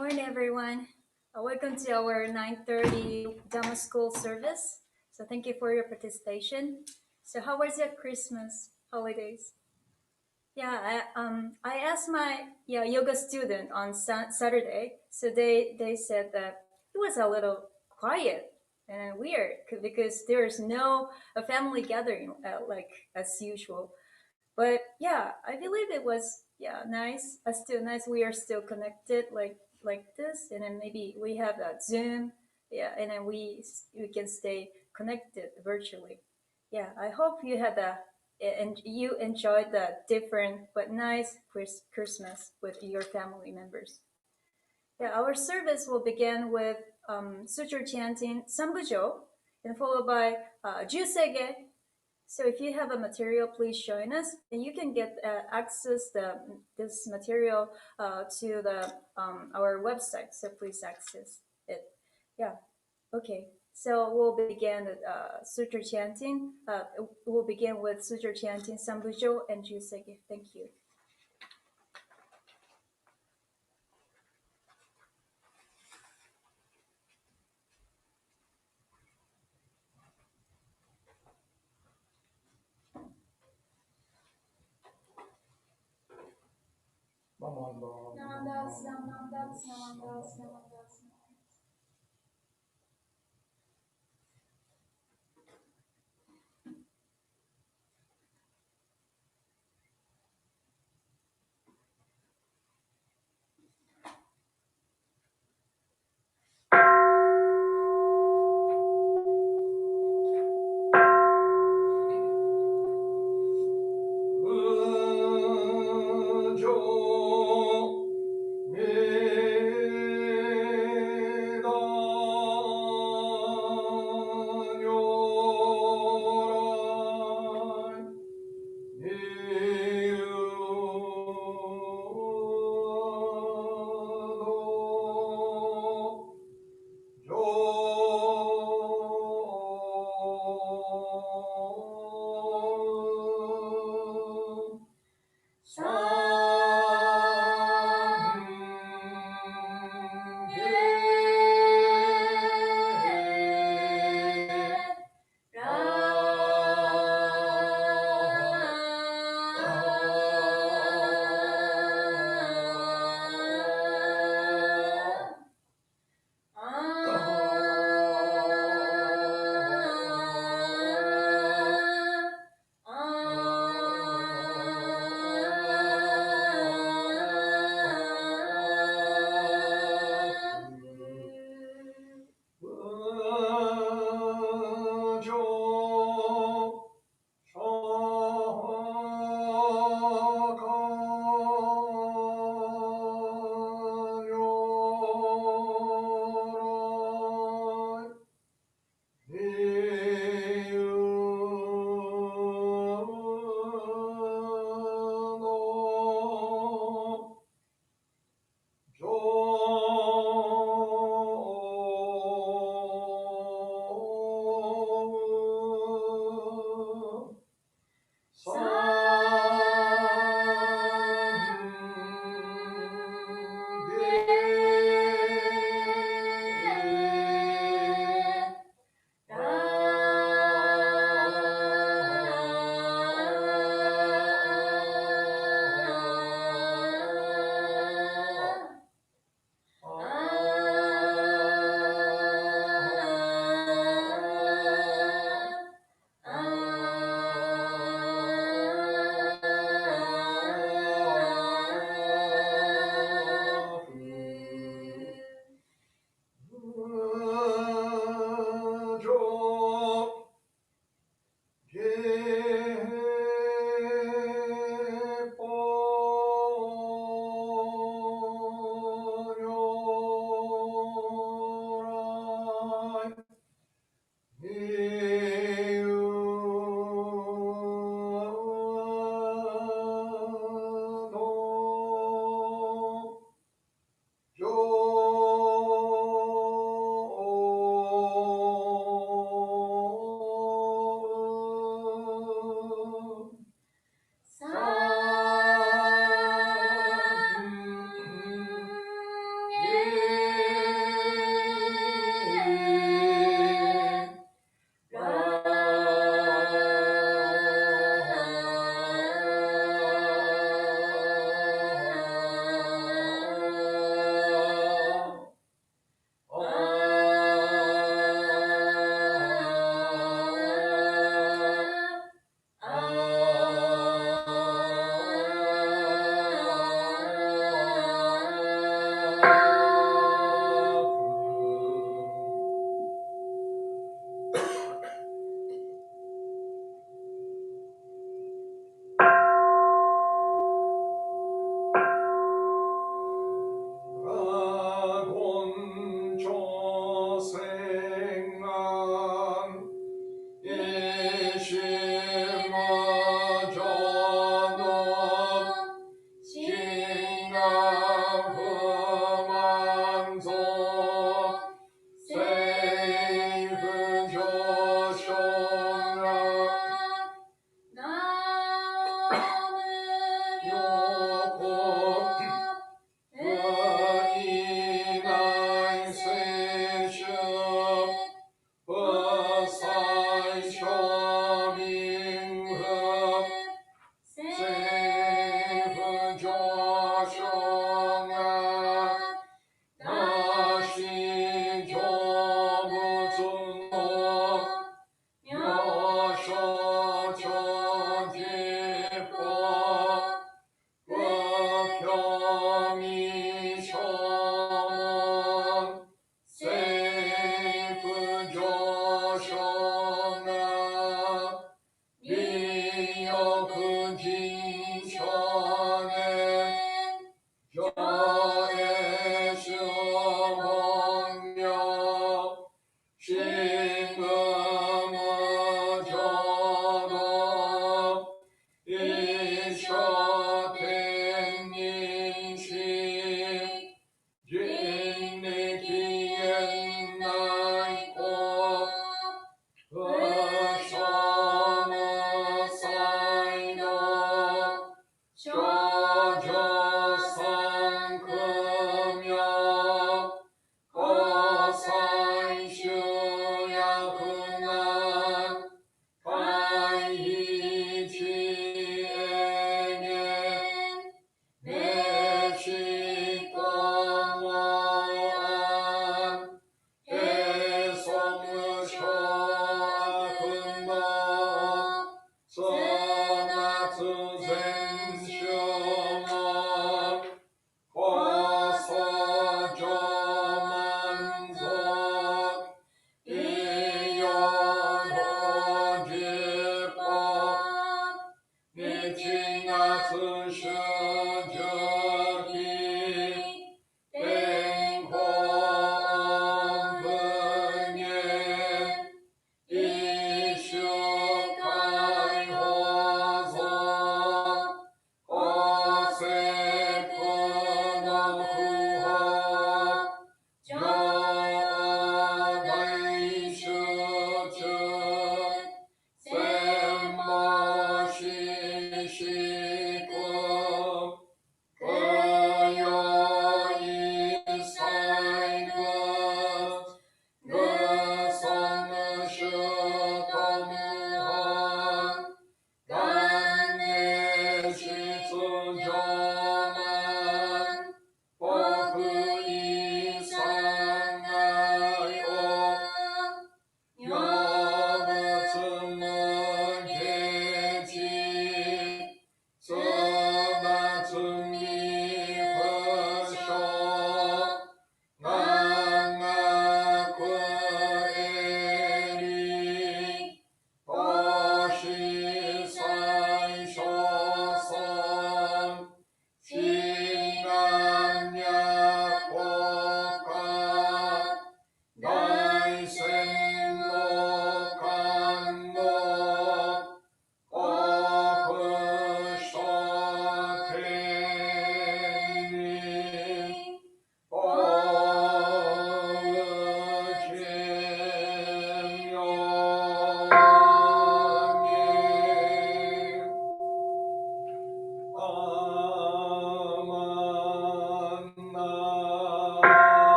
Morning, everyone. Welcome to our 9:30 Dhamma School service. So thank you for your participation. So how was your Christmas holidays? Yeah, I asked my yoga student on Saturday. So they said that it was a little quiet and weird because there's no a family gathering like as usual. But yeah, I believe it was nice. Still nice. We are still connected like this, and then maybe we have a Zoom. Yeah, and then we can stay connected virtually. Yeah, I hope you had a and you enjoyed the different but nice Christmas with your family members. Yeah, our service will begin with suture chanting Sambujo, and followed by Jusege. So if you have a material, please join us, and you can get access this material to the our website. So please access it. Yeah. Okay. So we'll begin sutra chanting. We'll begin with sutra chanting Sambujo and Jusege. Thank you. Namandas, namandas, namandas, namandas.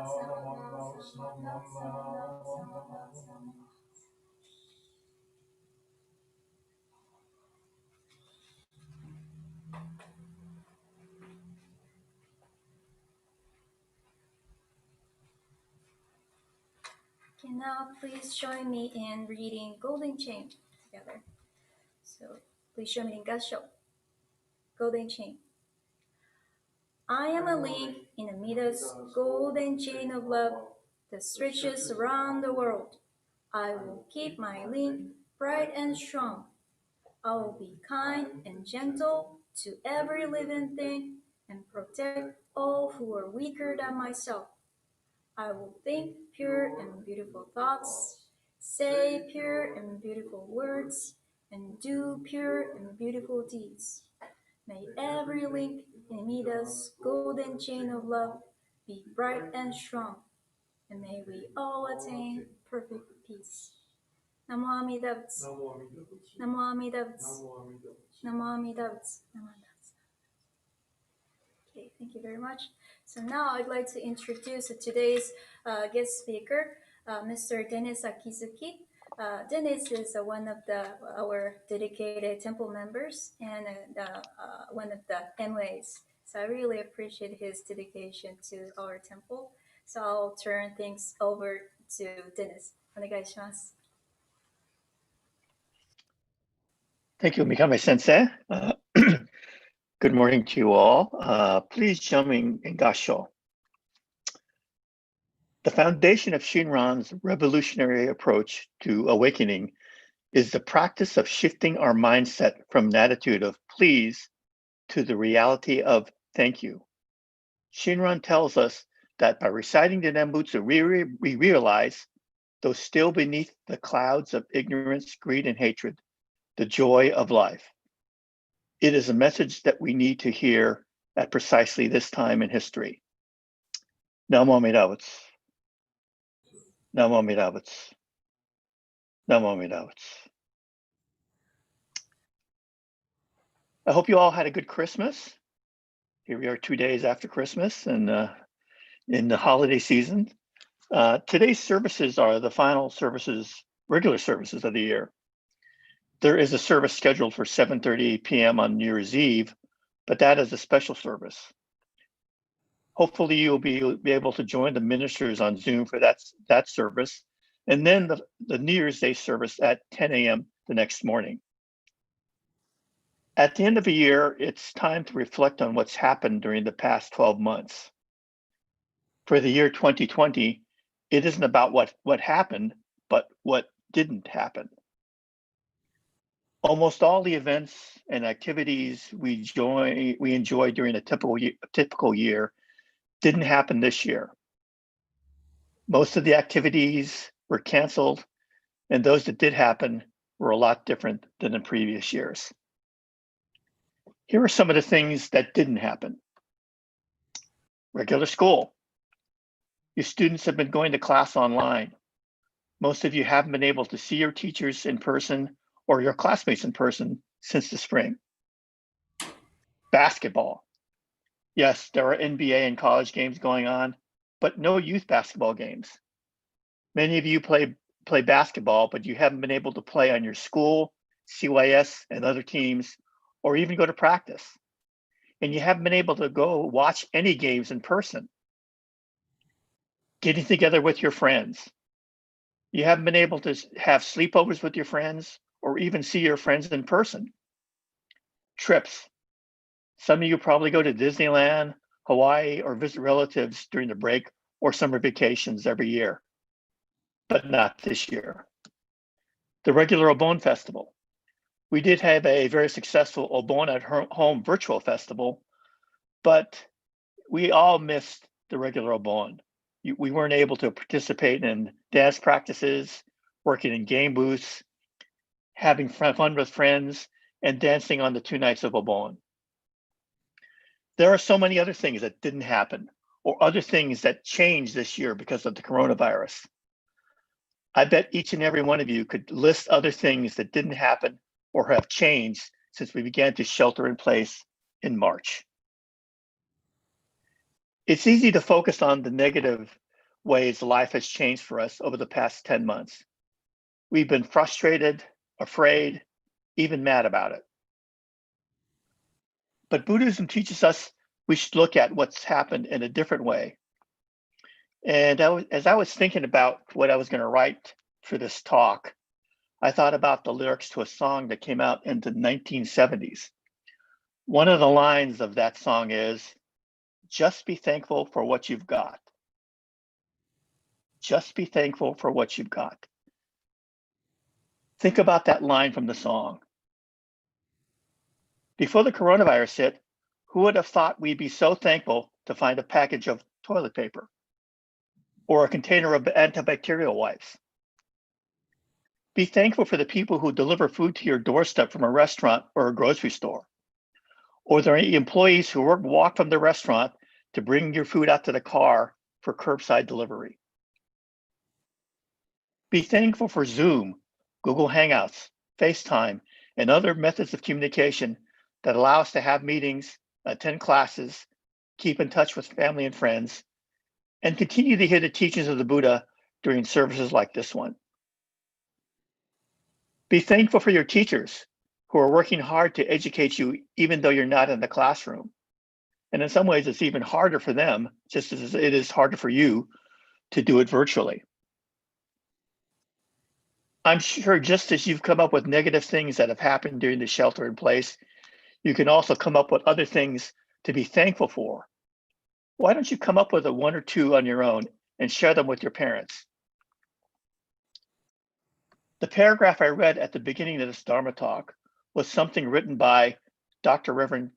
Okay, now please join me in reading Golden Chain together. So please join me in Gasho. Golden Chain. I am a link in Amida's golden chain of love that stretches around the world. I will keep my link bright and strong. I will be kind and gentle to every living thing and protect all who are weaker than myself. I will think pure and beautiful thoughts, say pure and beautiful words, and do pure and beautiful deeds. May every link in Mida's golden chain of love be bright and strong, and may we all attain perfect peace. Namo Amida Butsu. Namo Amida Butsu. Namo Amida Butsu. Namo Amida Butsu. Okay, thank you very much. So now I'd like to introduce today's guest speaker, Mr. Dennis Akizuki. Dennis is one of our dedicated temple members and one of the MWAs. So I really appreciate his dedication to our temple. So I'll turn things over to Dennis. お願いします。Thank you, Mikame Sensei. Good morning to you all. Please join me in Gasho. The foundation of Shinran's revolutionary approach to awakening is the practice of shifting our mindset from an attitude of please to the reality of thank you. Shinran tells us that by reciting the Nembutsu, we realize, though still beneath the clouds of ignorance, greed, and hatred, the joy of life. It is a message that we need to hear at precisely this time in history. Namo Amida Butsu. Namo Amida Butsu. Namo Amida Butsu. I hope you all had a good Christmas. Here we are 2 days after Christmas and in the holiday season. Today's services are the final services, regular services of the year. There is a service scheduled for 7:30 p.m. on New Year's Eve, but that is a special service. Hopefully you'll be able to join the ministers on Zoom for that service, and then the New Year's Day service at 10 a.m. the next morning. At the end of the year, it's time to reflect on what's happened during the past 12 months. For the year 2020, it isn't about what happened, but what didn't happen. Almost all the events and activities we enjoy during a typical year didn't happen this year. Most of the activities were canceled, and those that did happen were a lot different than in previous years. Here are some of the things that didn't happen. Regular school. Your students have been going to class online. Most of you haven't been able to see your teachers in person or your classmates in person since the spring. Basketball. Yes, there are NBA and college games going on, but no youth basketball games. Many of you play basketball, but you haven't been able to play on your school, CYS, and other teams, or even go to practice. And you haven't been able to go watch any games in person. Getting together with your friends. You haven't been able to have sleepovers with your friends or even see your friends in person. Trips. Some of you probably go to Disneyland, Hawaii, or visit relatives during the break or summer vacations every year, but not this year. The regular Obon Festival. We did have a very successful Obon at Home virtual festival, but we all missed the regular Obon. We weren't able to participate in dance practices, working in game booths, having fun with friends, and dancing on the 2 nights of Obon. There are so many other things that didn't happen, or other things that changed this year because of the coronavirus. I bet each and every one of you could list other things that didn't happen or have changed since we began to shelter in place in March. It's easy to focus on the negative ways life has changed for us over the past 10 months. We've been frustrated, afraid, even mad about it. But Buddhism teaches us we should look at what's happened in a different way. And as I was thinking about what I was going to write for this talk, I thought about the lyrics to a song that came out in the 1970s. One of the lines of that song is, "Just be thankful for what you've got." Just be thankful for what you've got. Think about that line from the song. Before the coronavirus hit, who would have thought we'd be so thankful to find a package of toilet paper or a container of antibacterial wipes? Be thankful for the people who deliver food to your doorstep from a restaurant or a grocery store, or the employees who walk from the restaurant to bring your food out to the car for curbside delivery. Be thankful for Zoom, Google Hangouts, FaceTime, and other methods of communication that allow us to have meetings, attend classes, keep in touch with family and friends, and continue to hear the teachings of the Buddha during services like this one. Be thankful for your teachers who are working hard to educate you even though you're not in the classroom. And in some ways, it's even harder for them, just as it is harder for you to do it virtually. I'm sure just as you've come up with negative things that have happened during the shelter in place, you can also come up with other things to be thankful for. Why don't you come up with one or two on your own and share them with your parents? The paragraph I read at the beginning of this Dharma talk was something written by Dr. Reverend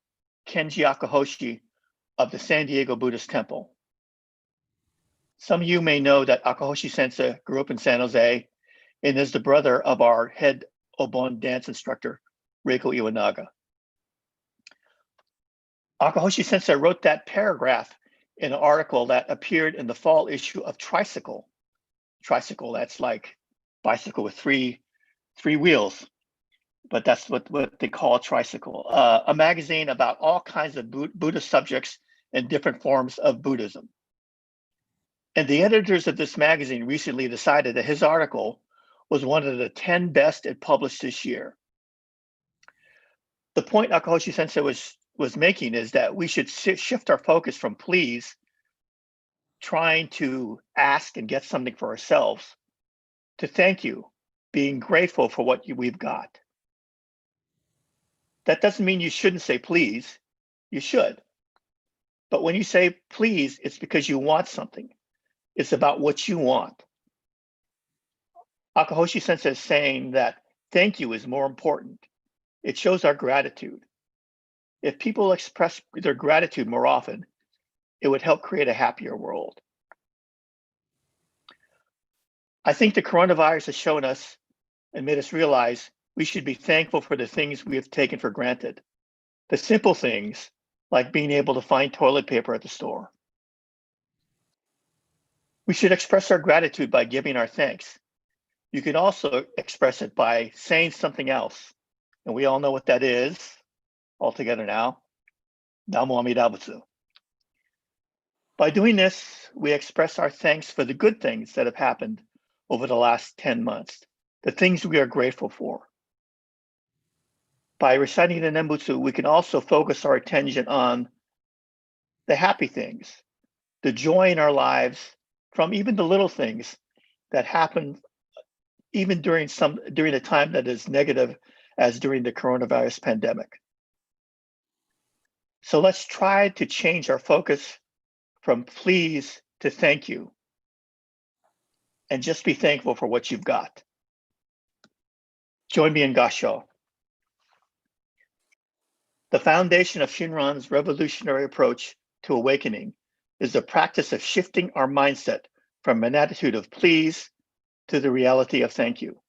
Kenji Akahoshi of the San Diego Buddhist Temple. Some of you may know that Akahoshi Sensei grew up in San Jose and is the brother of our head Obon dance instructor, Reiko Iwanaga. Akahoshi Sensei wrote that paragraph in an article that appeared in the fall issue of Tricycle. Tricycle, that's like bicycle with three wheels, but that's what they call a tricycle, a magazine about all kinds of Buddhist subjects and different forms of Buddhism. And the editors of this magazine recently decided that his article was one of the 10 best it published this year. The point Akahoshi Sensei was making is that we should shift our focus from please, trying to ask and get something for ourselves, to thank you, being grateful for what we've got. That doesn't mean you shouldn't say please, you should. But when you say please, it's because you want something. It's about what you want. Akahoshi Sensei is saying that thank you is more important. It shows our gratitude. If people express their gratitude more often, it would help create a happier world. I think the coronavirus has shown us and made us realize we should be thankful for the things we have taken for granted. The simple things like being able to find toilet paper at the store. We should express our gratitude by giving our thanks. You can also express it by saying something else. And we all know what that is all together now. Namo Amida Butsu. By doing this, we express our thanks for the good things that have happened over the last 10 months, the things we are grateful for. By reciting the Nembutsu, we can also focus our attention on the happy things, the joy in our lives from even the little things that happen even during a time that is negative as during the coronavirus pandemic. So let's try to change our focus from please to thank you, and just be thankful for what you've got. Join me in Gassho. The foundation of Shinran's revolutionary approach to awakening is the practice of shifting our mindset from an attitude of please to the reality of thank you.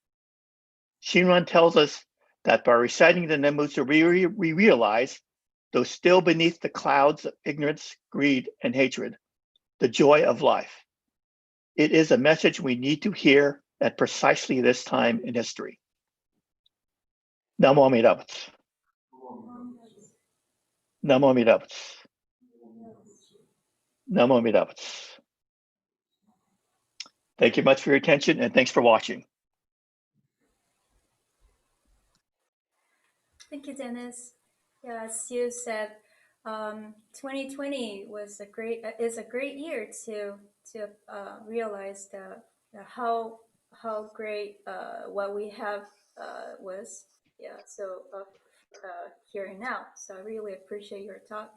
Shinran tells us that by reciting the Nembutsu, we realize, though still beneath the clouds of ignorance, greed, and hatred, the joy of life. It is a message we need to hear at precisely this time in history. Namo Amida Butsu. Namo Amida Butsu. Namo Amida Butsu. Thank you much for your attention, and thanks for watching. Thank you, Dennis. Yeah, as you said, 2020 was a great is a great year to realize the how great what we have was. Yeah, so here and now. So I really appreciate your talk.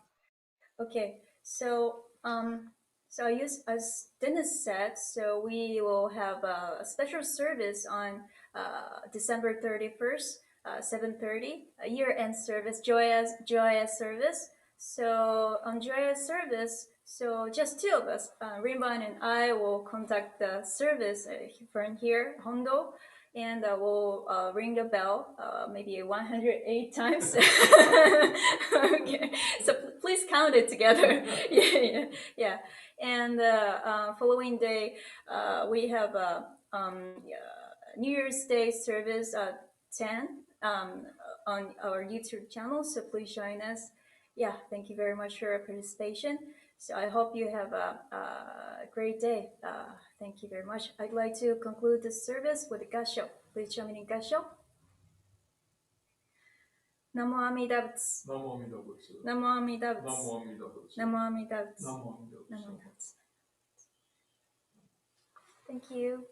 Okay, so as Dennis said, so we will have a special service on December 31st, 7:30, a year-end service, Joyous service. So on Joyous service, so just two of us, Rinban and I will conduct the service from here, Hondo, and we'll ring the bell maybe 108 times. Okay, so please count it together. Yeah. And following day, we have a New Year's Day service at 10 on our YouTube channel. So please join us. Yeah, thank you very much for your participation. So I hope you have a great day. Thank you very much. I'd like to conclude this service with a gasho. Please join me in gasho. Namo Amida Butsu. Namo Amida Butsu. Namo Amida Butsu. Namo Amida Butsu. Namo Amida Butsu. Namo Amida Namo Butsu. Amida Butsu. Thank you.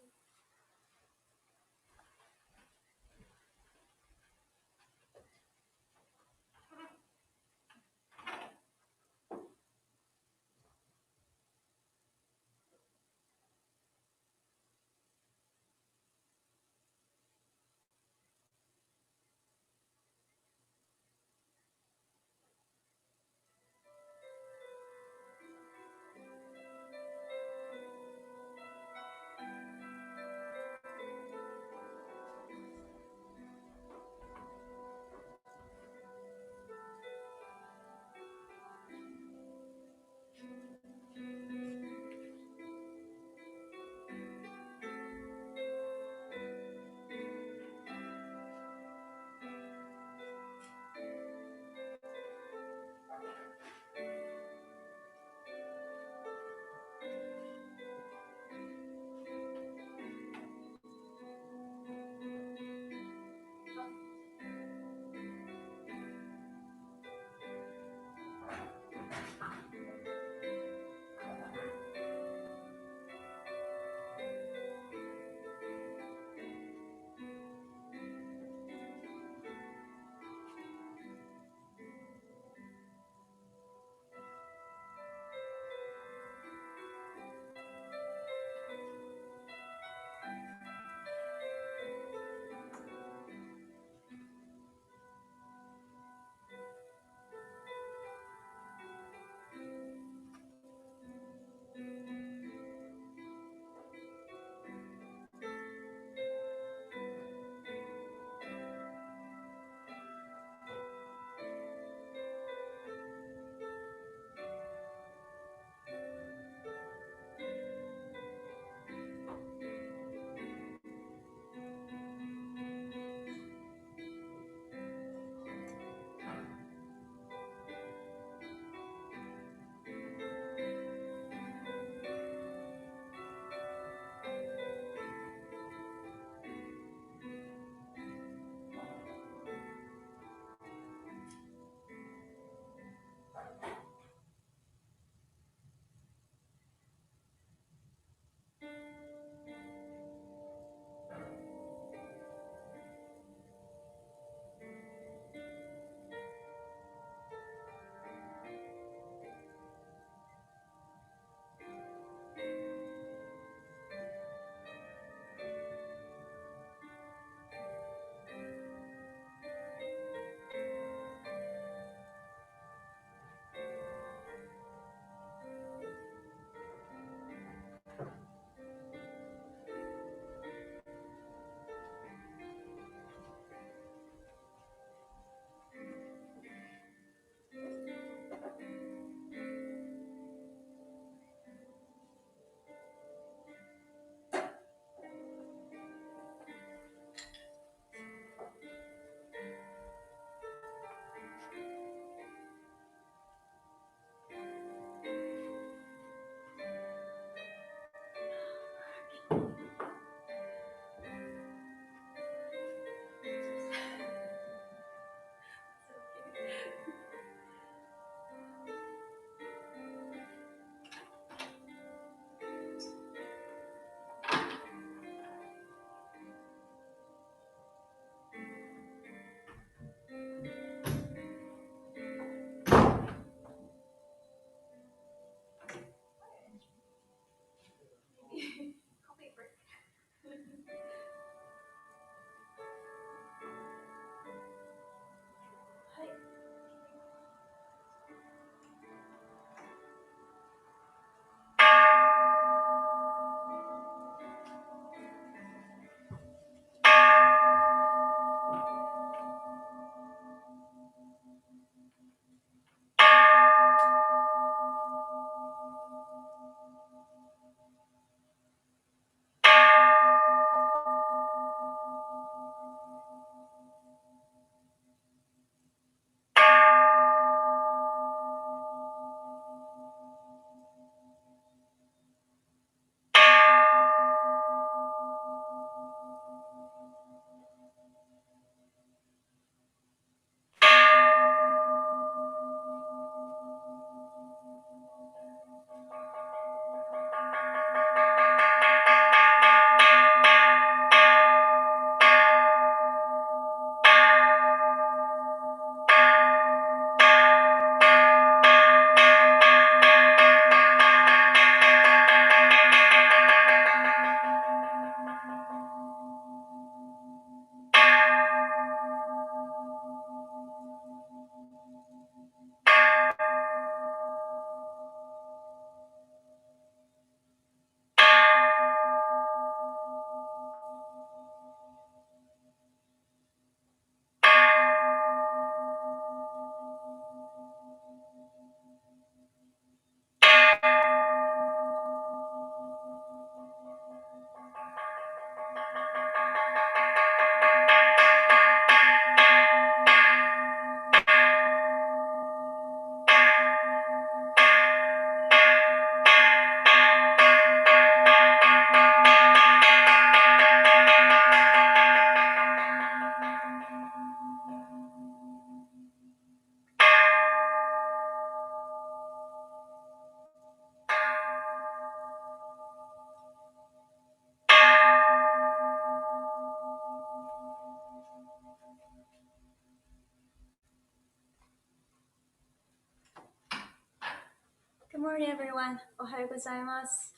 morning, everyone. Ohayou gozaimasu.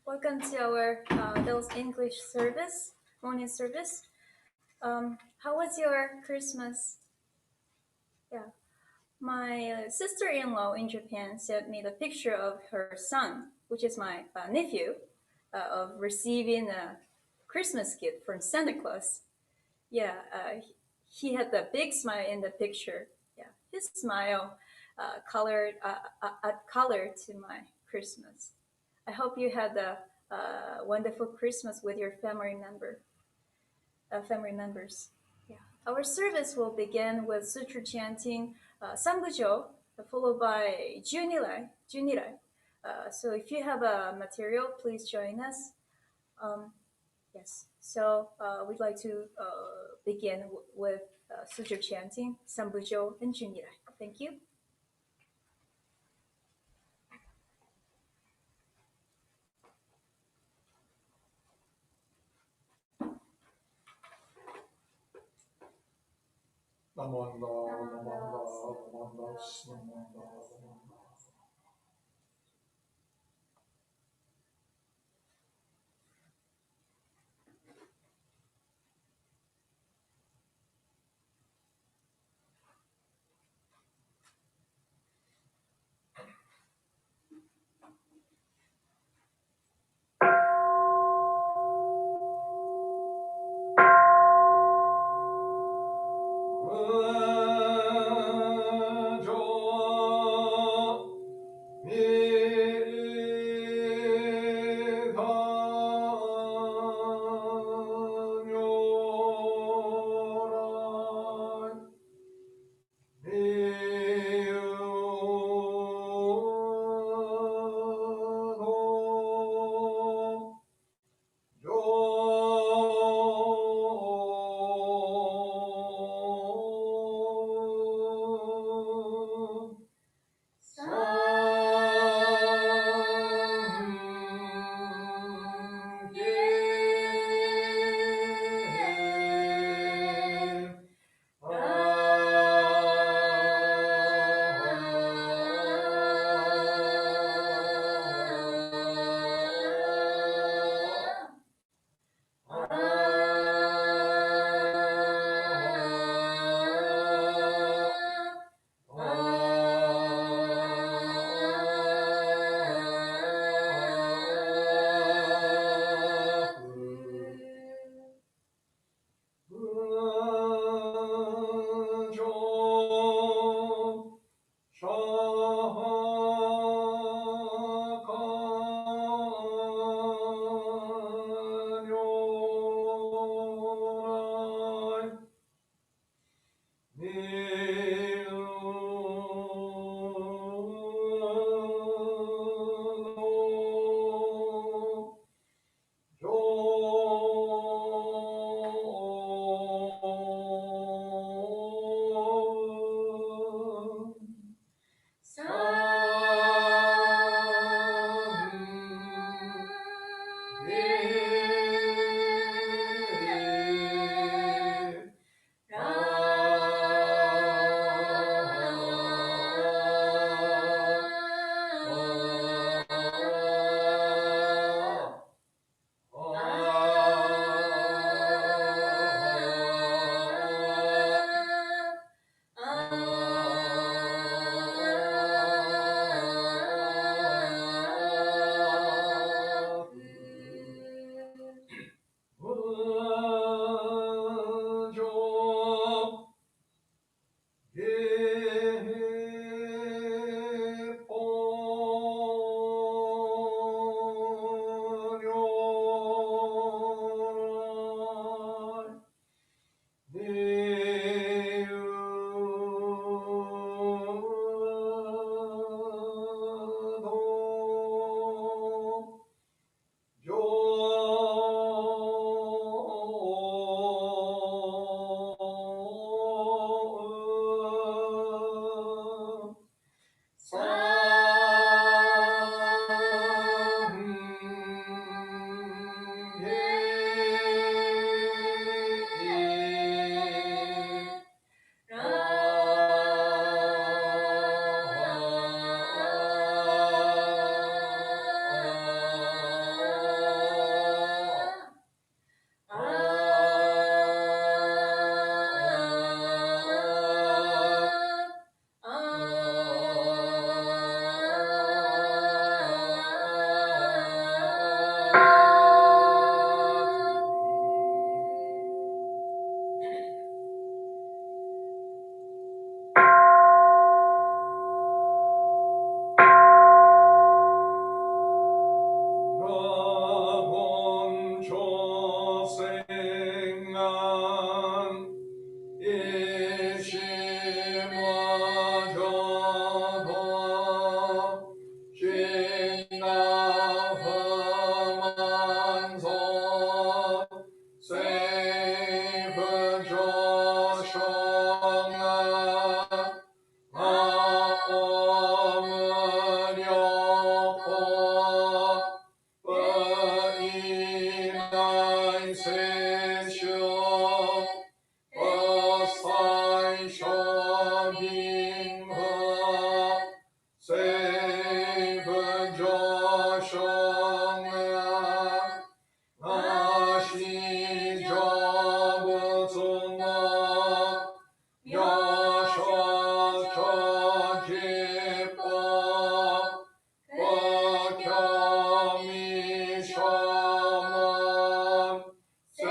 Welcome to our Bill's English service, morning service. How was your Christmas? Yeah, my sister-in-law in Japan sent me the picture of her son, which is my nephew, of receiving a Christmas gift from Santa Claus. Yeah, he had the big smile in the picture. Yeah, his smile colored add color to my Christmas. I hope you had a wonderful Christmas with your family members. Yeah, our service will begin with sutra chanting Sambujo, followed by Junirai. Junirai. So if you have a material, please join us. Um, Yes. So we'd like to begin with sutra chanting, Sambujo, and Junirai. Thank you. 岁修，我三生平和，随分众生啊，那西家不足啊，要说这几把，我跳米上门，随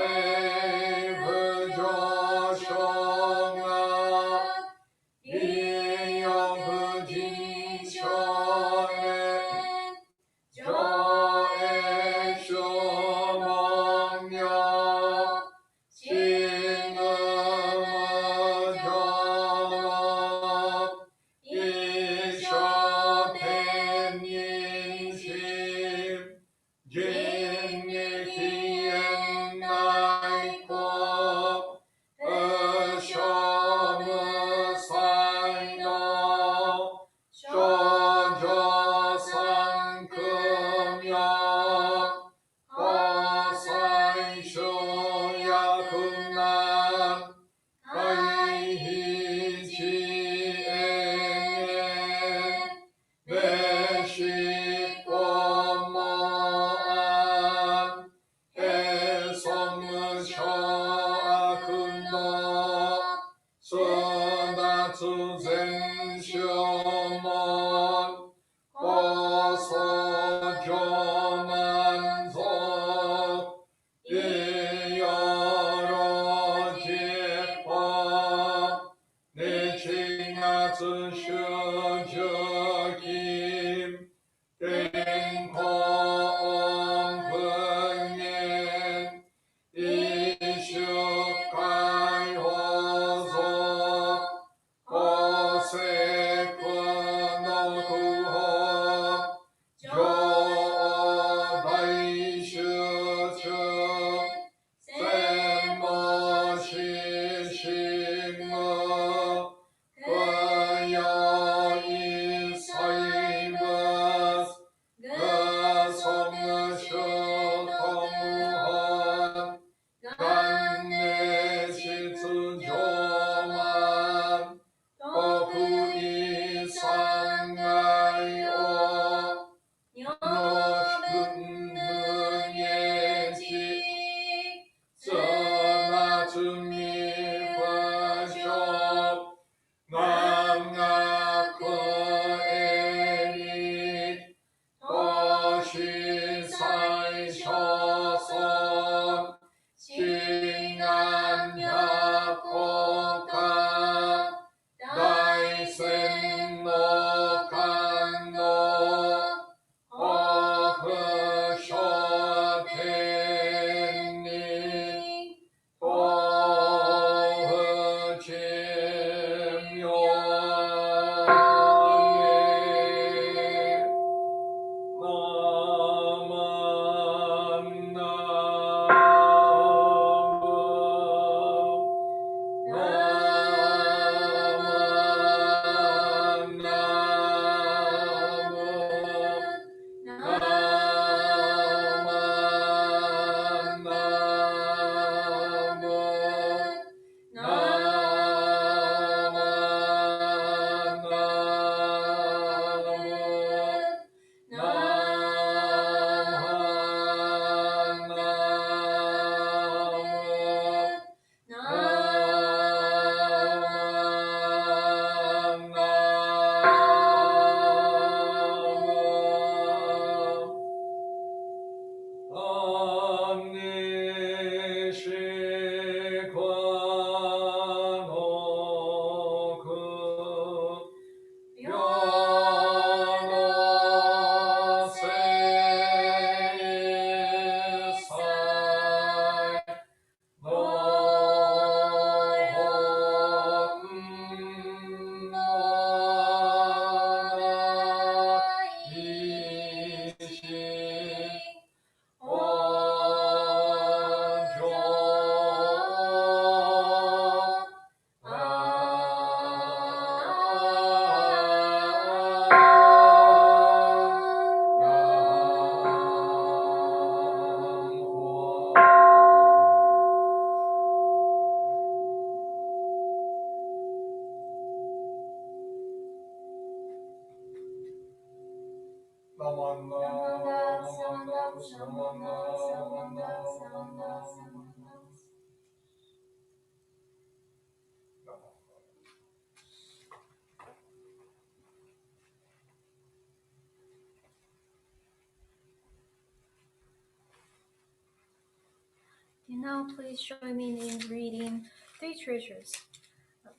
Okay, now please join me in reading Three Treasures.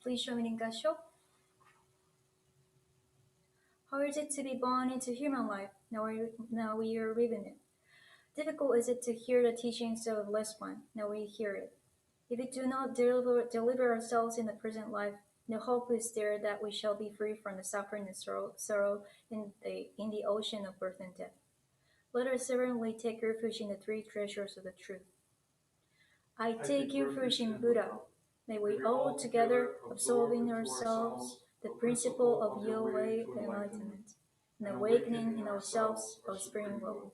Please join me in Gasho. How is it to be born into human life? Now we are living it. Difficult is it to hear the teachings of the last one? Now we hear it. If we do not deliver ourselves in the present life, no hope is there that we shall be free from the suffering and sorrow in the ocean of birth and death. Let us reverently take refuge in the three treasures of the truth. I take refuge in Buddha. May we all together absorb in ourselves the principle of your way of enlightenment, and awakening in ourselves of spring will.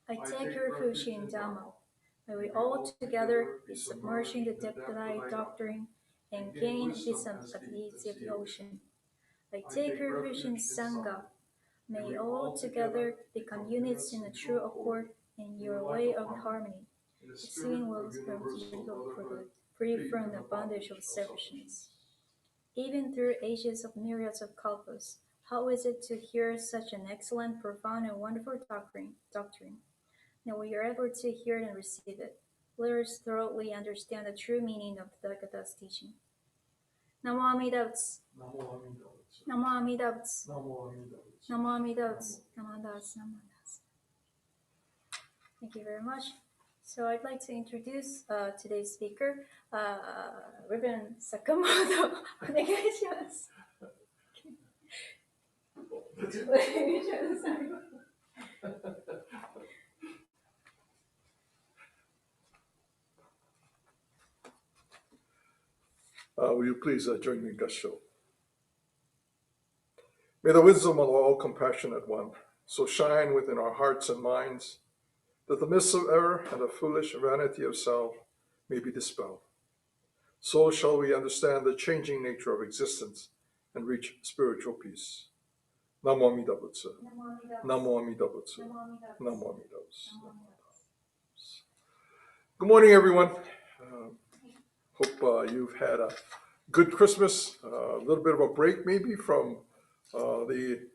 I take refuge in Dhamma. May we all together be submerged in the depth of thy doctrine and gain this at the depths of the ocean. I take refuge in Sangha. May all together become units in a true accord in your way of harmony. Pursuing world's legal for good, free from the bondage of selfishness. Even through ages of myriads of kalpas, how is it to hear such an excellent, profound, and wonderful doctrine? Now we are able to hear and receive it. Let us thoroughly understand the true meaning of the Tathagata's teaching. Namo Amida Butsu. Namo Amida Butsu. Namo Amida Butsu. Namo Amida Butsu. Namo Amida Butsu. Thank you very much. So I'd like to introduce today's speaker, Reverend Sakamoto. お願いします。Will you please join me in Gasho? May the wisdom of all compassionate one so shine within our hearts and minds that the mists of error and the foolish vanity of self may be dispelled. So shall we understand the changing nature of existence and reach spiritual peace. Namo Amida Butsu. Namo Amida Butsu. Namo Amida Butsu. Good morning, everyone. Hope you've had a good Christmas, a little bit of a break maybe from the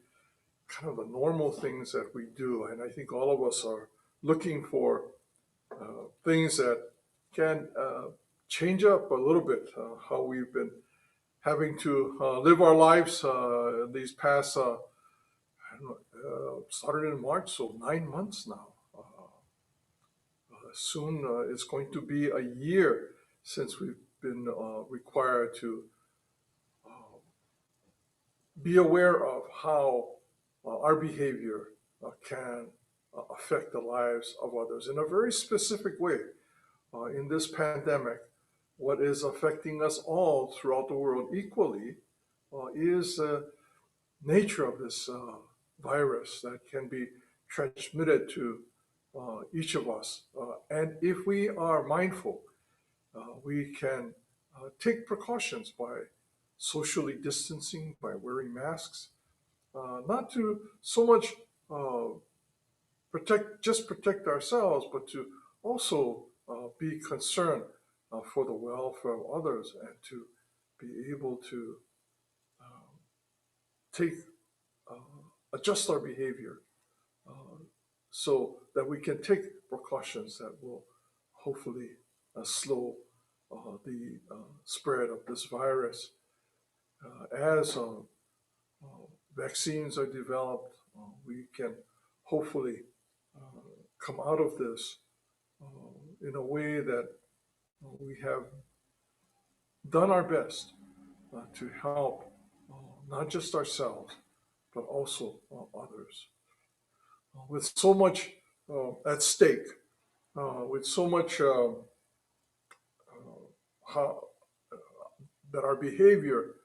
kind of the normal things that we do. And I think all of us are looking for things that can change up a little bit how we've been having to live our lives these past, started in March, so 9 months now. Soon it's going to be a year since we've been required to be aware of how our behavior can affect the lives of others in a very specific way. In this pandemic, what is affecting us all throughout the world equally is the nature of this virus that can be transmitted to each of us. And if we are mindful, we can take precautions by socially distancing, by wearing masks, not to so much protect ourselves, but to also be concerned for the welfare of others and to be able to adjust our behavior so that we can take precautions that will hopefully slow the spread of this virus. As vaccines are developed, we can hopefully come out of this in a way that we have done our best to help not just ourselves, but also others. With so much at stake, with so much how, that our behavior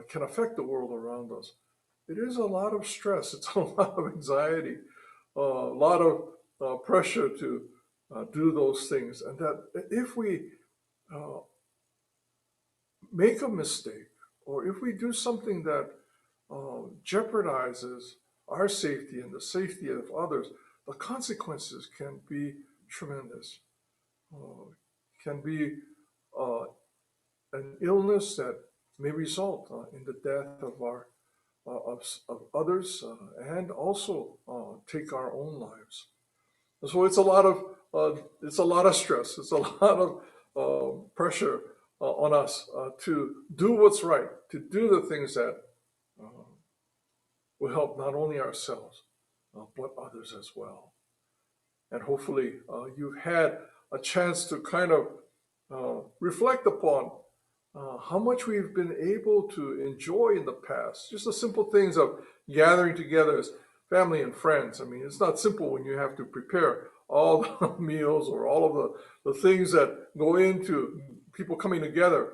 can affect the world around us, it is a lot of stress, it's a lot of anxiety, a lot of pressure to do those things. And that if we make a mistake, or if we do something that jeopardizes our safety and the safety of others, the consequences can be tremendous. Can be an illness that may result in the death of of others and also take our own lives. So it's a lot of stress. It's a lot of pressure on us to do what's right, to do the things that uh, will help not only ourselves but others as well. And hopefully, you've had a chance to kind of reflect upon how much we've been able to enjoy in the past. Just the simple things of gathering together as family and friends. I mean, it's not simple when you have to prepare all the meals or all of the things that go into people coming together.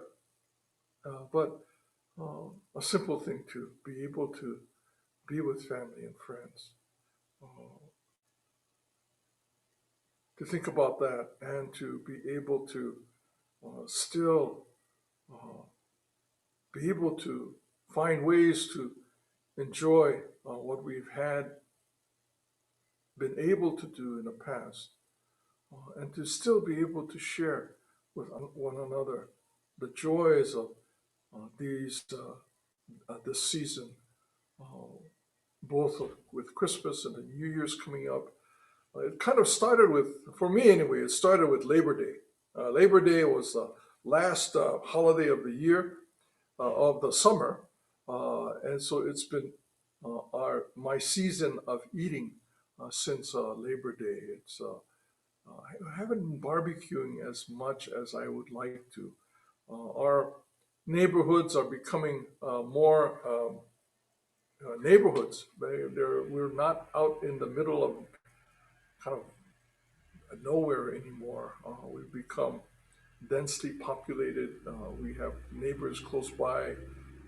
But a simple thing to be able to be with family and friends. Uh, to think about that and to be able to still uh, be able to find ways to enjoy what we've had been able to do in the past, and to still be able to share with one another the joys of this season, uh, both with Christmas and the New Year's coming up. It kind of started with, for me anyway, it started with Labor Day. Labor Day was the last holiday of the year, of the summer, and so it's been my season of eating since Labor Day. I haven't been barbecuing as much as I would like to. Our neighborhoods are becoming more neighborhoods. We're not out in the middle of kind of nowhere anymore. We've become densely populated. We have neighbors close by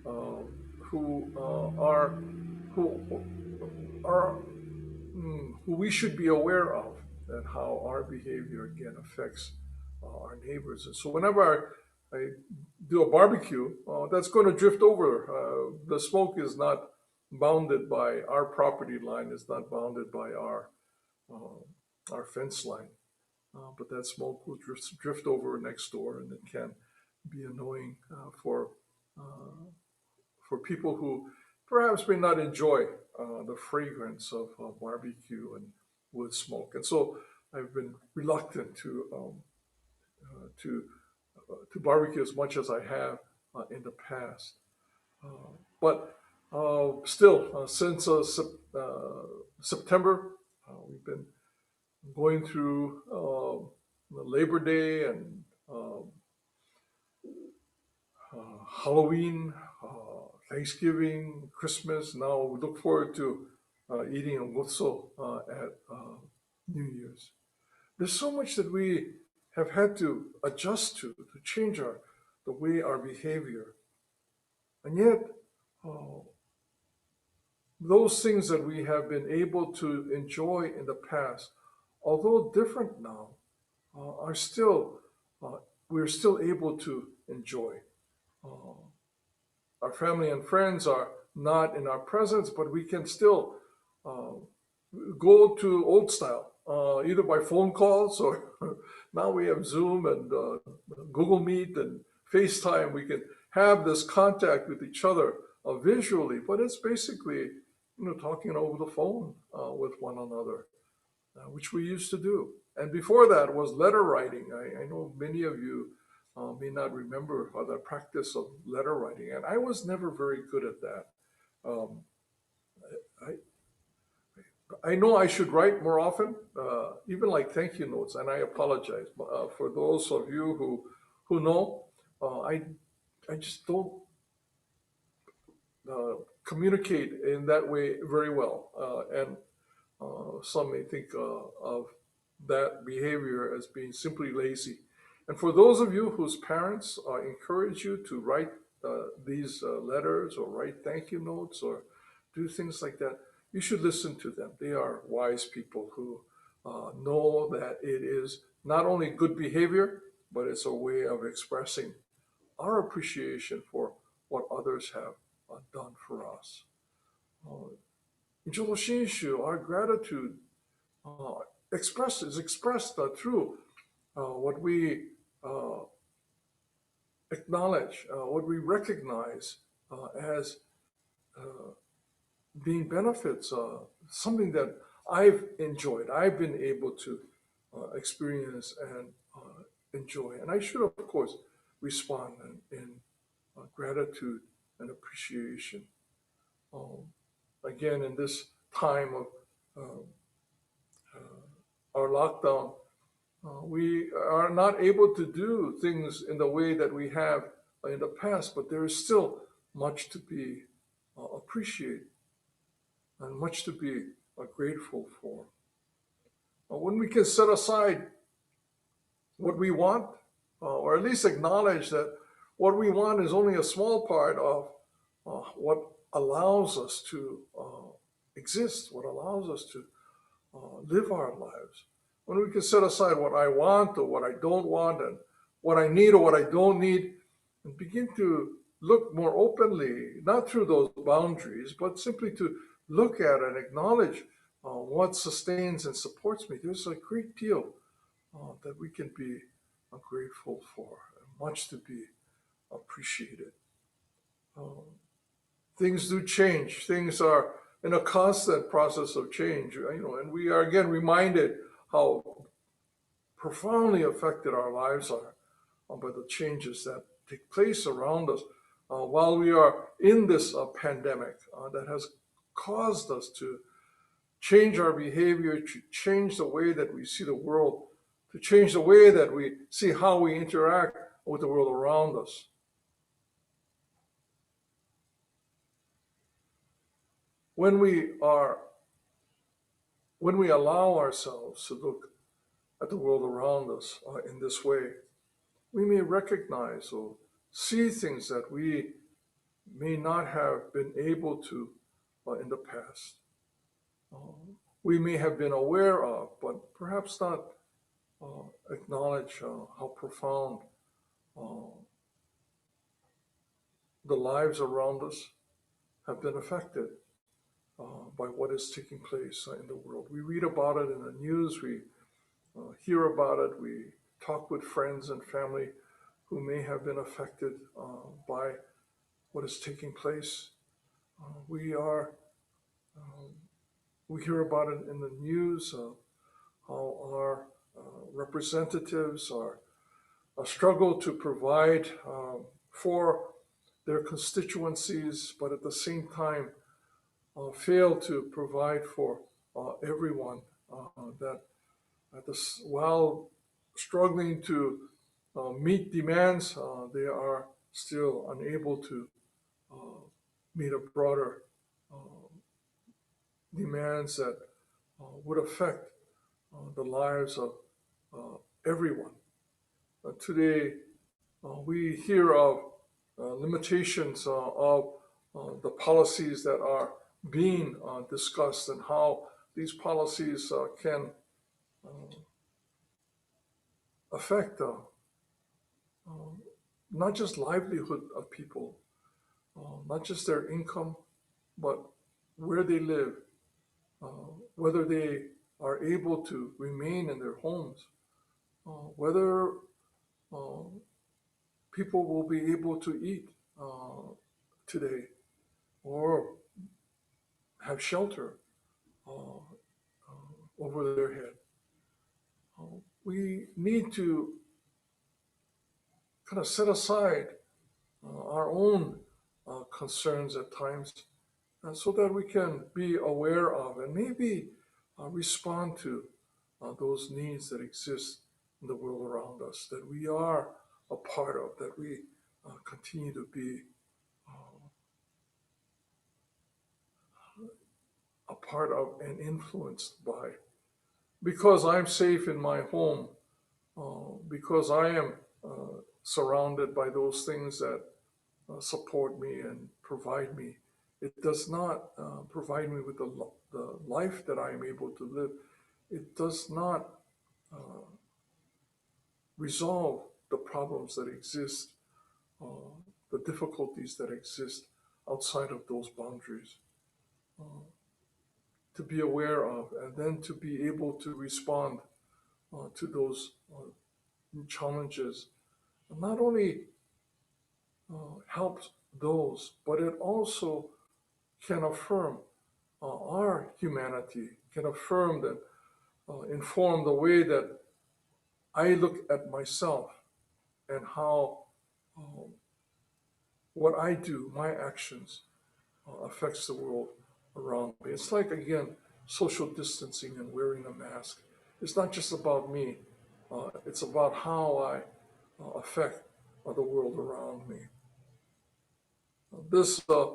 uh, who who are who we should be aware of, and how our behavior again affects our neighbors. And so whenever I do a barbecue, that's going to drift over. The smoke is not bounded by our property line. It's not bounded by our fence line. But that smoke will drift over next door, and it can be annoying for people who perhaps may not enjoy the fragrance of barbecue and wood smoke. And so I've been reluctant to to barbecue as much as I have in the past. But still, since September, we've been going through Labor Day and Halloween, Thanksgiving, Christmas. Now we look forward to eating a ngotso at New Year's. There's so much that we have had to adjust to change the way our behavior. And yet, uh, those things that we have been able to enjoy in the past, although different now, are still uh, we're still able to enjoy. Uh, our family and friends are not in our presence, but we can still uh, go to old style, either by phone calls or now we have Zoom and Google Meet and FaceTime. We can have this contact with each other visually, but it's basically talking over the phone with one another, which we used to do. And before that was letter writing. I know many of you may not remember the practice of letter writing, and I was never very good at that. Um, I know I should write more often, even like thank you notes, and I apologize for those of you who know. I just don't communicate in that way very well, and some may think of that behavior as being simply lazy. And for those of you whose parents encourage you to write these letters or write thank you notes or do things like that, you should listen to them. They are wise people who know that it is not only good behavior, but it's a way of expressing our appreciation for what others have done for us. Uh, in Jodo Shinshu, our gratitude uh, is expressed through what we uh, acknowledge, what we recognize as being benefits, something that I've enjoyed, I've been able to experience and enjoy. And I should, of course, respond in gratitude and appreciation. Um, Again, in this time of um, our lockdown, we are not able to do things in the way that we have in the past, but there is still much to be appreciated and much to be grateful for. When we can set aside what we want, or at least acknowledge that what we want is only a small part of what allows us to exist, what allows us to live our lives. When we can set aside what I want or what I don't want, and what I need or what I don't need, and begin to look more openly, not through those boundaries, but simply to look at and acknowledge what sustains and supports me, there's a great deal that we can be grateful for, and much to be appreciated. Um, Things do change. Things are in a constant process of change, and we are again reminded how profoundly affected our lives are by the changes that take place around us while we are in this pandemic that has caused us to change our behavior, to change the way that we see the world, to change the way that we see how we interact with the world around us. When we allow ourselves to look at the world around us in this way, we may recognize or see things that we may not have been able to in the past. We may have been aware of, but perhaps not acknowledge how profound uh, the lives around us have been affected by what is taking place in the world. We read about it in the news, we hear about it, we talk with friends and family who may have been affected by what is taking place. We are we hear about it in the news, how our representatives are struggle to provide for their constituencies, but at the same time fail to provide for everyone. That while struggling to meet demands, they are still unable to uh, meet a broader demands that would affect the lives of everyone. Today, we hear of limitations of the policies that are being discussed, and how these policies can affect not just livelihood of people, not just their income, but where they live, whether they are able to remain in their homes, whether uh, people will be able to eat today or have shelter over their head. We need to kind of set aside our own concerns at times so that we can be aware of and maybe respond to those needs that exist in the world around us, that we are a part of, that we continue to be a part of and influenced by. Because I'm safe in my home, because I am surrounded by those things that support me and provide me, it does not provide me with the life that I am able to live. It does not resolve the problems that exist, uh, the difficulties that exist outside of those boundaries. To be aware of, and then to be able to respond to those challenges, not only helps those, but it also can affirm our humanity can affirm and inform the way that I look at myself and how um, what I do, my actions, affects the world around me. It's like, again, social distancing and wearing a mask. It's not just about me, it's about how I affect the world around me. This uh,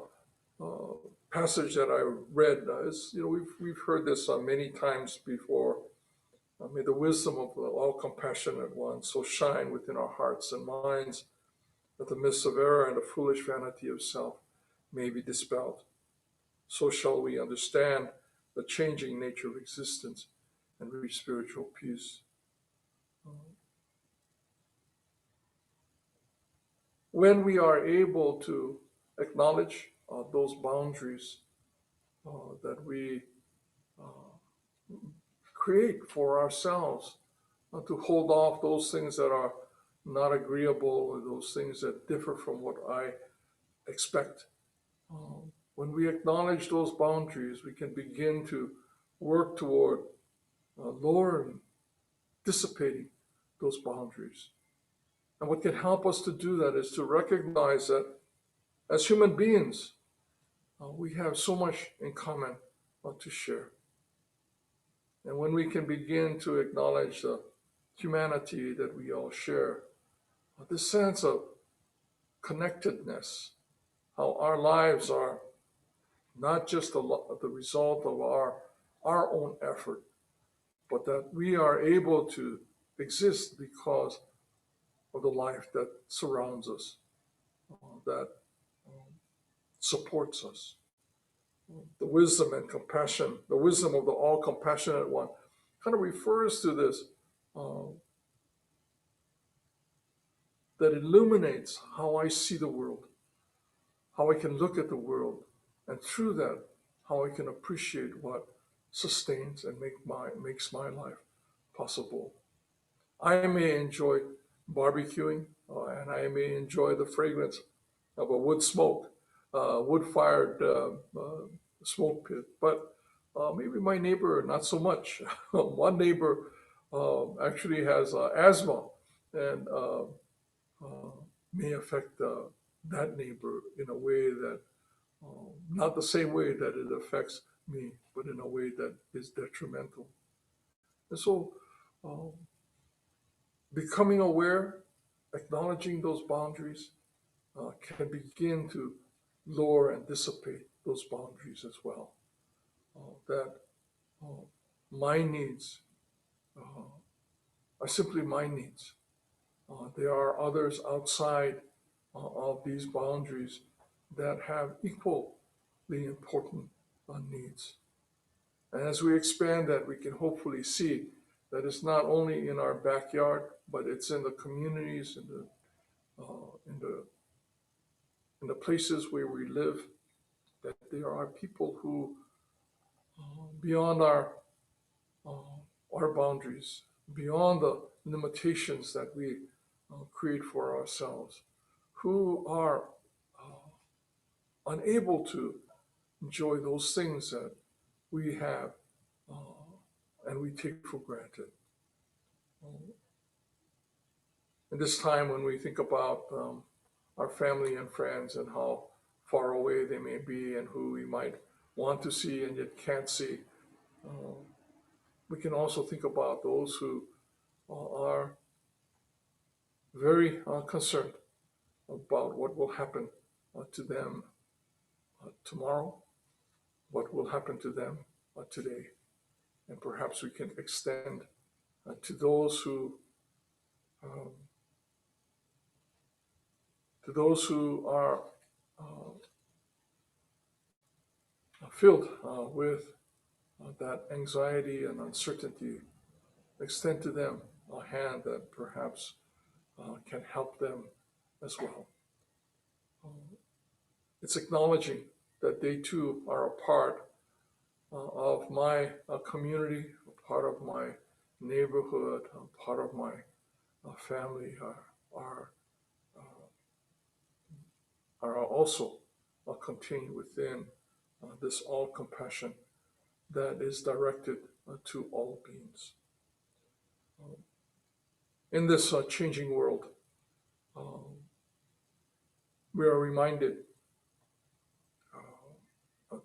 passage that I read is, we've heard this many times before. May the wisdom of the all compassionate one so shine within our hearts and minds that the mists of error and the foolish vanity of self may be dispelled. So shall we understand the changing nature of existence and reach spiritual peace. When we are able to acknowledge those boundaries that we create for ourselves, to hold off those things that are not agreeable or those things that differ from what I expect. When we acknowledge those boundaries, we can begin to work toward lowering, dissipating those boundaries. And what can help us to do that is to recognize that as human beings, we have so much in common to share. And when we can begin to acknowledge the humanity that we all share, this sense of connectedness, how our lives are not just the result of our own effort, but that we are able to exist because of the life that surrounds us, that supports us. The wisdom and compassion, the wisdom of the all compassionate one, kind of refers to this that illuminates how I see the world, how I can look at the world, and through that, how I can appreciate what sustains and makes my life possible. I may enjoy barbecuing, and I may enjoy the fragrance of a wood-fired smoke pit, but maybe my neighbor not so much. One neighbor actually has asthma, and may affect that neighbor in a way that, not the same way that it affects me, but in a way that is detrimental. And so, um, becoming aware, acknowledging those boundaries, can begin to lower and dissipate those boundaries as well. That uh, my needs are simply my needs. There are others outside of these boundaries that have equally important needs. And as we expand that, we can hopefully see that it's not only in our backyard, but it's in the communities, in the places where we live, that there are people who, beyond our boundaries, beyond the limitations that we create for ourselves, who are unable to enjoy those things that we have and we take for granted. In this time when we think about our family and friends and how far away they may be and who we might want to see and yet can't see, we can also think about those who are very concerned about what will happen to them tomorrow, what will happen to them today. And perhaps we can extend to um, those who are filled with that anxiety and uncertainty, extend to them a hand that perhaps can help them as well. It's acknowledging that they too are a part of my community, a part of my neighborhood, a part of my family, are, are also contained within this all compassion that is directed to all beings. In this changing world, we are reminded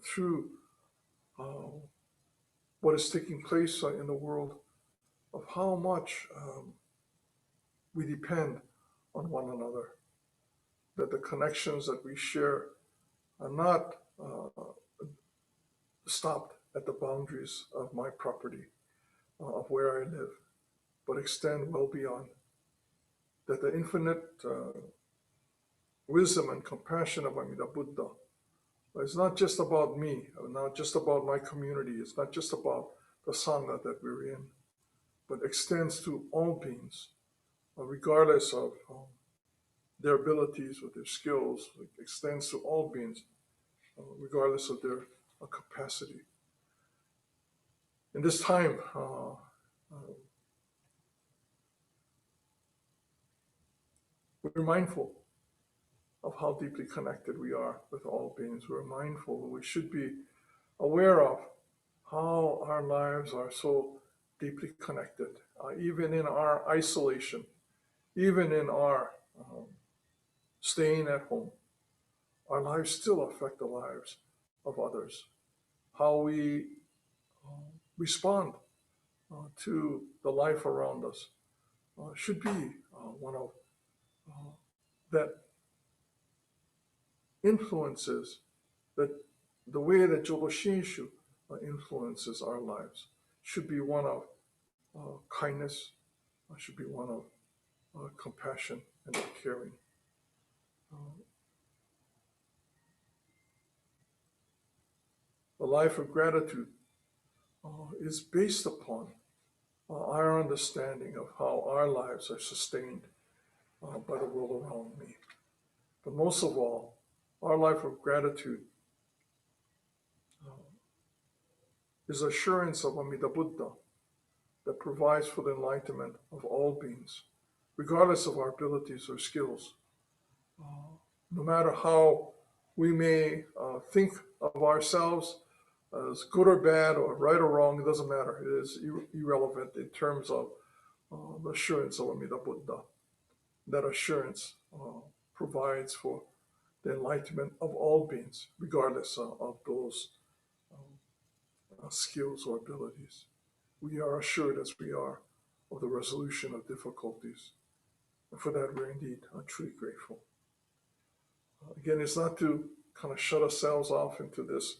through what is taking place in the world of how much we depend on one another, that the connections that we share are not stopped at the boundaries of my property, of where I live, but extend well beyond. That the infinite wisdom and compassion of Amida Buddha is not just about me, not just about my community, it's not just about the Sangha that we're in, but extends to all beings, regardless of their abilities or their skills. It extends to all beings, regardless of their capacity. In this time, we're mindful of how deeply connected we are with all beings. We're mindful, we should be aware of how our lives are so deeply connected, even in our isolation, even in our staying at home. Our lives still affect the lives of others. How we respond to the life around us should be one of that influences that the way that Jodo Shinshu influences our lives should be one of kindness, should be one of compassion and of caring. The life of gratitude is based upon our understanding of how our lives are sustained by the world around me. But most of all, our life of gratitude is assurance of Amida Buddha that provides for the enlightenment of all beings, regardless of our abilities or skills. No matter how we may think of ourselves as good or bad or right or wrong, it doesn't matter. It is irrelevant in terms of the assurance of Amida Buddha. That assurance provides for the enlightenment of all beings, regardless of those skills or abilities. We are assured as we are of the resolution of difficulties. And for that, we're indeed truly grateful. Again, it's not to kind of shut ourselves off into this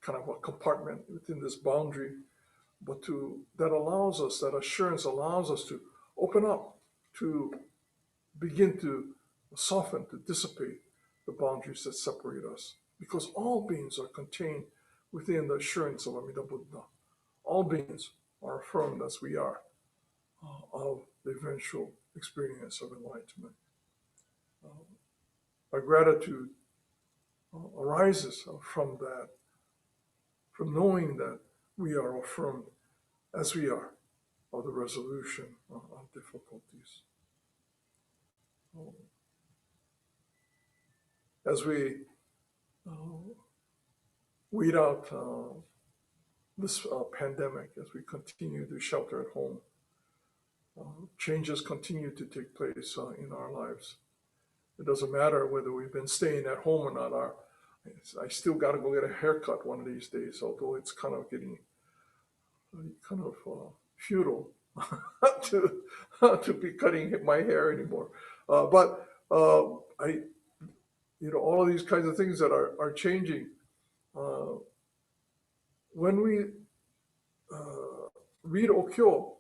kind of a compartment within this boundary, but that allows us, that assurance allows us to open up, to begin to soften, to dissipate the boundaries that separate us. Because all beings are contained within the assurance of Amida Buddha. All beings are affirmed as we are of the eventual experience of enlightenment. Our gratitude arises from that, from knowing that we are affirmed as we are of the resolution of difficulties. As we weed out this pandemic, as we continue to shelter at home, changes continue to take place in our lives. It doesn't matter whether we've been staying at home or not. I still got to go get a haircut one of these days, although it's kind of getting kind of futile to be cutting my hair anymore. But all of these kinds of things that are changing. When we read Okyo,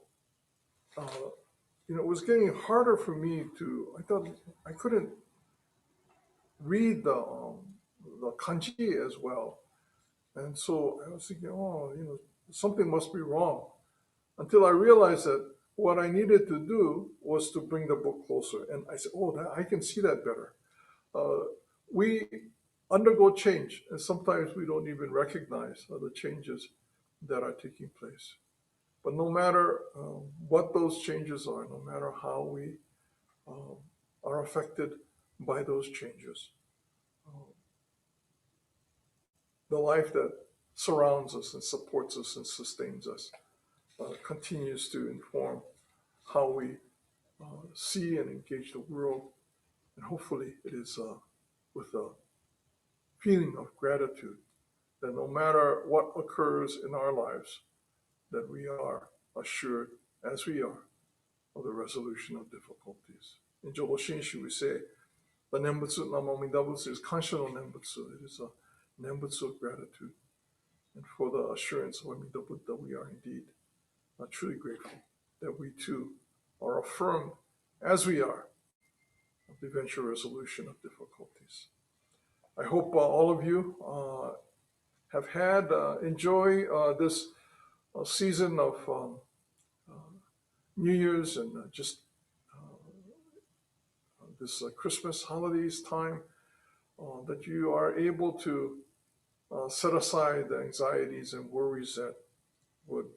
it was getting harder for me I thought I couldn't read the kanji as well. And so I was thinking, something must be wrong. Until I realized that what I needed to do was to bring the book closer. And I said, I can see that better. We undergo change, and sometimes we don't even recognize the changes that are taking place. But no matter what those changes are, no matter how we are affected by those changes, the life that surrounds us and supports us and sustains us, continues to inform how we see and engage the world. And hopefully it is with a feeling of gratitude that no matter what occurs in our lives, that we are assured, as we are, of the resolution of difficulties. In Jodo Shinshu, we say, the Nembutsu Namami Dabutsu is Kansha no Nembutsu. It is a Nembutsu of gratitude. And for the assurance of Amida Buddha, we are indeed truly grateful that we too are affirmed, as we are, of the eventual resolution of difficulties. I hope all of you have had, enjoy this season of New Year's and just this Christmas holidays time, that you are able to set aside the anxieties and worries that would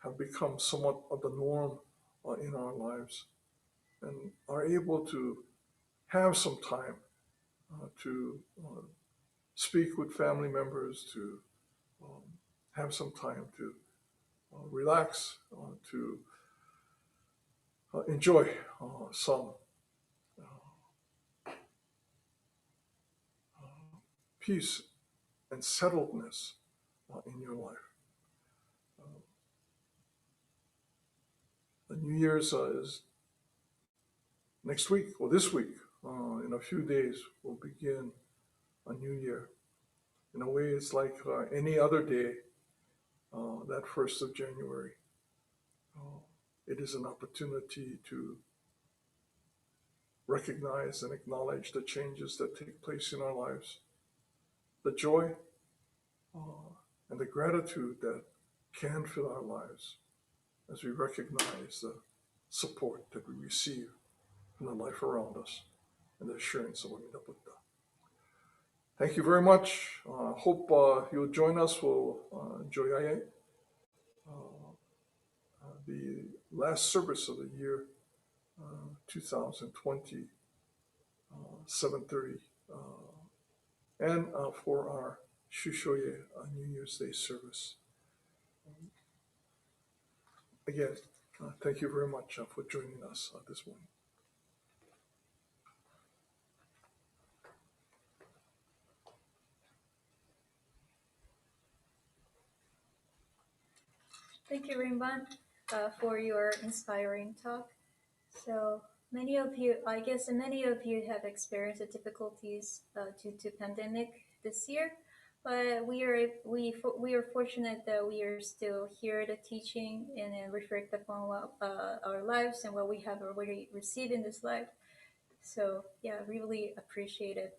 have become somewhat of the norm in our lives, and are able to have some time to speak with family members, to have some time to relax, to enjoy some peace and settledness in your life. The New Year's is next week, or this week. In a few days, we'll begin a new year. In a way, it's like any other day, that 1st of January. It is an opportunity to recognize and acknowledge the changes that take place in our lives, the joy and the gratitude that can fill our lives as we recognize the support that we receive from the life around us and the assurance of Amida Buddha. Thank you very much. Hope you'll join us. We'll enjoy the last service of the year 2020, 7:30, and for our Shushoye New Year's Day service. Again, thank you very much for joining us this morning. Thank you, Rinban, for your inspiring talk. So many of you, I guess many of you have experienced the difficulties due to pandemic this year, but we are fortunate that we are still here to teaching and then reflect upon what, our lives and what we have already received in this life. So yeah, really appreciate it.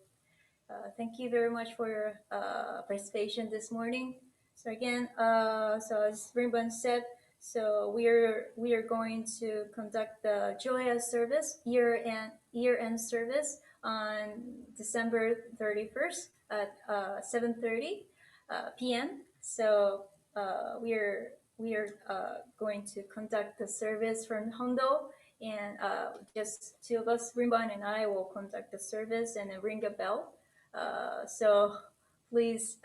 Thank you very much for your participation this morning. So again, so as Rinban said, so we are going to conduct the Joya service, year-end service on December 31st at 7:30 p.m. So we are going to conduct the service from Hondo, and just two of us, Rinban and I, will conduct the service and then ring a bell. So please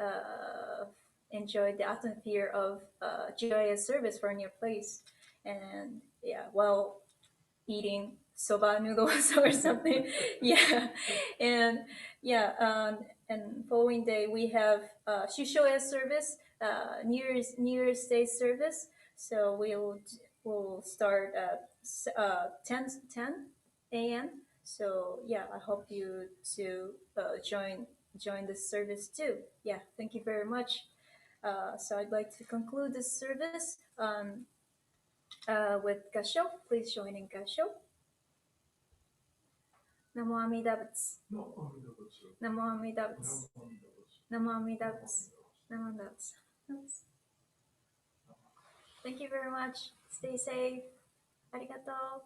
enjoy the atmosphere of joyous service from your place, and yeah, while eating soba noodles or something. Yeah, and yeah, and following day we have Shushoya service, New Year's Day service. So we'll start at 10 a.m. So yeah, I hope you to join this service too. Yeah, thank you very much. So I'd like to conclude this service with Gasho. Please join in Gasho. Namo Amida Butsu. Namo Amida Butsu. Namo Amida Butsu. Namo Amida Butsu. Thank you very much. Stay safe. Arigato.